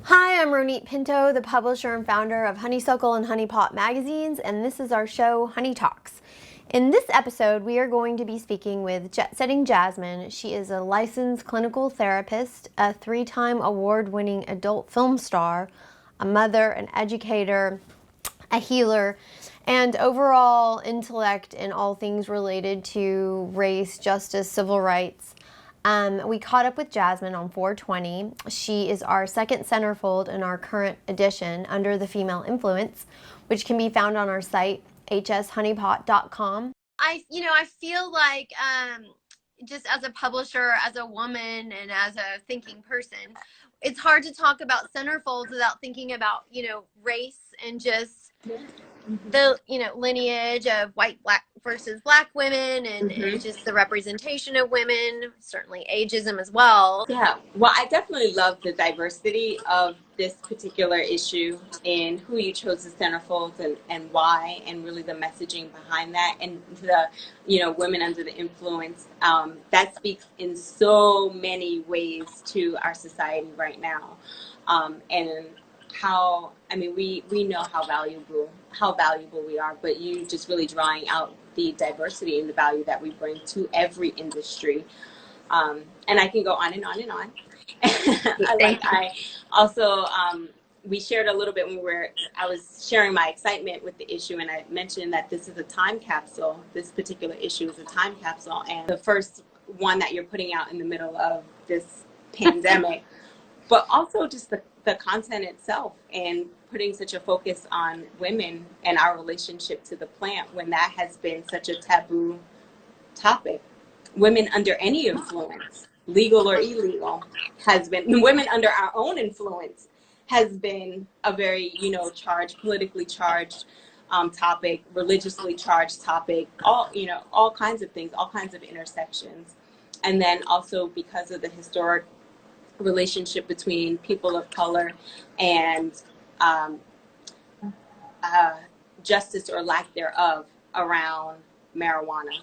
Hi, I'm Ronit Pinto, the publisher and founder of Honeysuckle and Honeypot magazines, and this is our show, Honey Talks. In this episode, we are going to be speaking with Setting Jasmine. She is a licensed clinical therapist, a 3-time award-winning adult film star, a mother, an educator, a healer, and overall intellect in all things related to race, justice, civil rights. We caught up with Jasmine on 420. She is our second centerfold in our current edition, Under the Female Influence, which can be found on our site, hshoneypot.com. I feel like just as a publisher, as a woman, and as a thinking person, it's hard to talk about centerfolds without thinking about, race and just the lineage of white black versus black women and just the representation of women, certainly ageism as well. Yeah, well, I definitely love the diversity of this particular issue and who you chose as centerfolds and why, and really the messaging behind that, and the women under the influence, that speaks in so many ways to our society right now, and how, I mean, we know how valuable we are, but you just really drawing out the diversity and the value that we bring to every industry. And I can go on and on and on. I also, we shared a little bit I was sharing my excitement with the issue, and I mentioned that this is a time capsule. This particular issue is a time capsule, and the first one that you're putting out in the middle of this pandemic, but also just the content itself, and putting such a focus on women and our relationship to the plant when that has been such a taboo topic. Women under any influence, legal or illegal, has been, women under our own influence has been a very, charged, politically charged topic, religiously charged topic, all kinds of things, all kinds of intersections. And then also because of the historic relationship between people of color and justice or lack thereof around marijuana.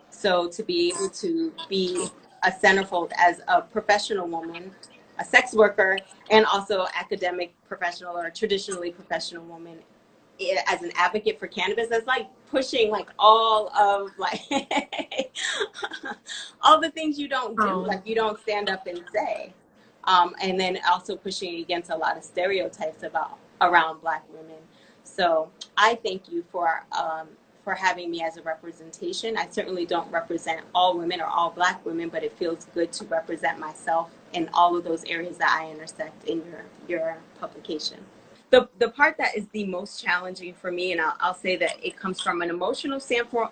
So to be able to be a centerfold as a professional woman, a sex worker, and also academic professional or traditionally professional woman, as an advocate for cannabis, that's like pushing like all of like all the things you don't do, like you don't stand up and say. And then also pushing against a lot of stereotypes around Black women. So I thank you for having me as a representation. I certainly don't represent all women or all Black women, but it feels good to represent myself in all of those areas that I intersect in your publication. The part that is the most challenging for me, and I'll say that it comes from an emotional standpoint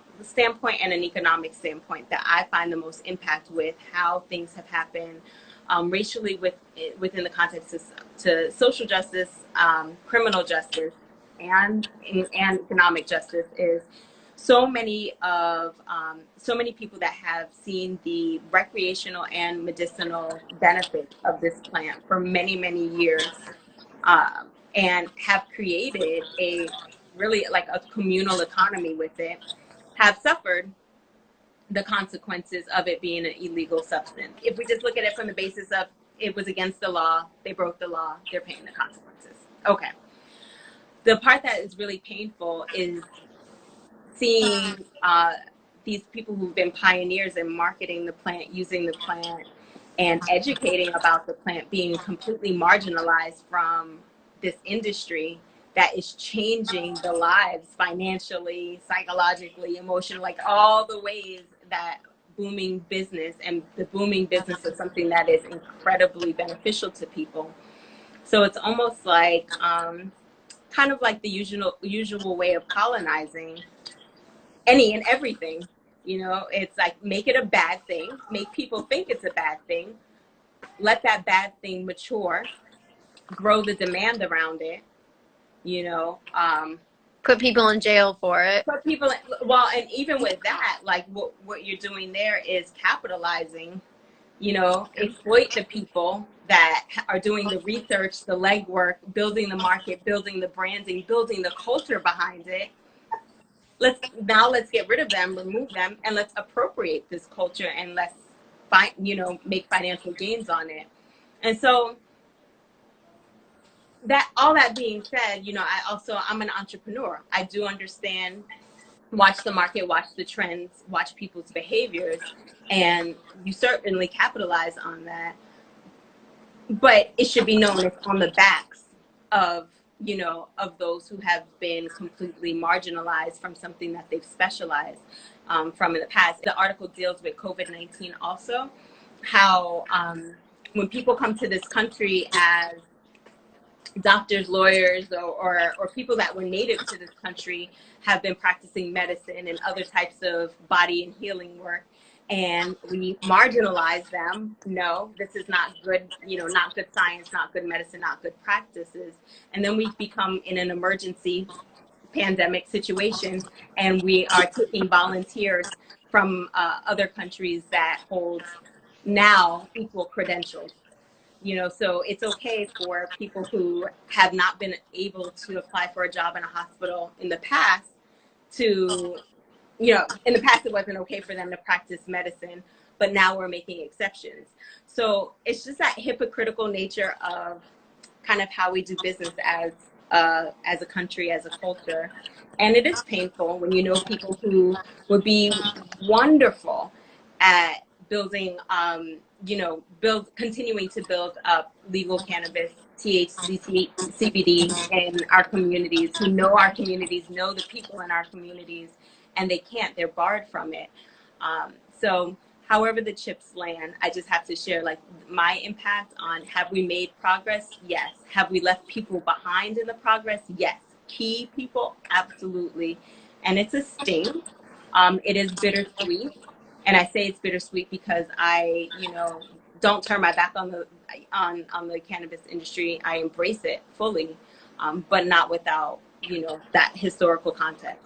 and an economic standpoint, that I find the most impact with how things have happened racially within the context to social justice, criminal justice, and economic justice, is so many people that have seen the recreational and medicinal benefits of this plant for many, many years, and have created a really like a communal economy with it, have suffered the consequences of it being an illegal substance. If we just look at it from the basis of it was against the law, they broke the law, they're paying the consequences. Okay. The part that is really painful is seeing these people who've been pioneers in marketing the plant, using the plant, and educating about the plant being completely marginalized from this industry that is changing the lives financially, psychologically, emotionally, like all the ways that booming business, and the booming business is something that is incredibly beneficial to people. So it's almost like kind of like the usual way of colonizing any and everything. It's like, make it a bad thing, make people think it's a bad thing, let that bad thing mature, grow the demand around it, Put people in jail for it. Put people in, well, and even with that, like what you're doing there is capitalizing, exploit the people that are doing the research, the legwork, building the market, building the branding, building the culture behind it. Let's get rid of them, remove them, and let's appropriate this culture, and let's make financial gains on it. And so that all that being said, I'm an entrepreneur. I do understand, watch the market, watch the trends, watch people's behaviors, and you certainly capitalize on that. But it should be known it's on the backs of, of those who have been completely marginalized from something that they've specialized from in the past. The article deals with COVID-19 also, how when people come to this country as doctors, lawyers, or people that were native to this country have been practicing medicine and other types of body and healing work. And we marginalize them. No, this is not good, not good science, not good medicine, not good practices. And then we become in an emergency pandemic situation, and we are taking volunteers from other countries that hold now equal credentials. So it's okay for people who have not been able to apply for a job in a hospital in the past to, in the past it wasn't okay for them to practice medicine, but now we're making exceptions. So it's just that hypocritical nature of kind of how we do business as a country, as a culture. And it is painful when people who would be wonderful at building, continuing to build up legal cannabis, THC, CBD in our communities, who know our communities, know the people in our communities, and they can't, they're barred from it. So however the chips land, I just have to share like my impact on, have we made progress? Yes. Have we left people behind in the progress? Yes. Key people? Absolutely. And it's a sting. It is bittersweet. And I say it's bittersweet because I, don't turn my back on the cannabis industry. I embrace it fully, but not without, that historical context.